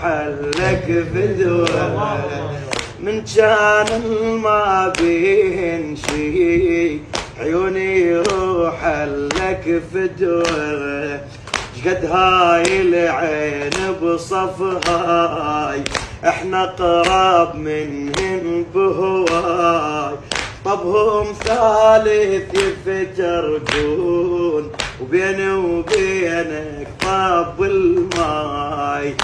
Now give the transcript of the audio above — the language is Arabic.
وحلك فدوة من كان ما بين شي عيوني وحلك فدوة شقد هاي العين بصفهاي احنا قراب منهن بهواي طبهم ثالث يفترقون وبيني وبينك طاب الماي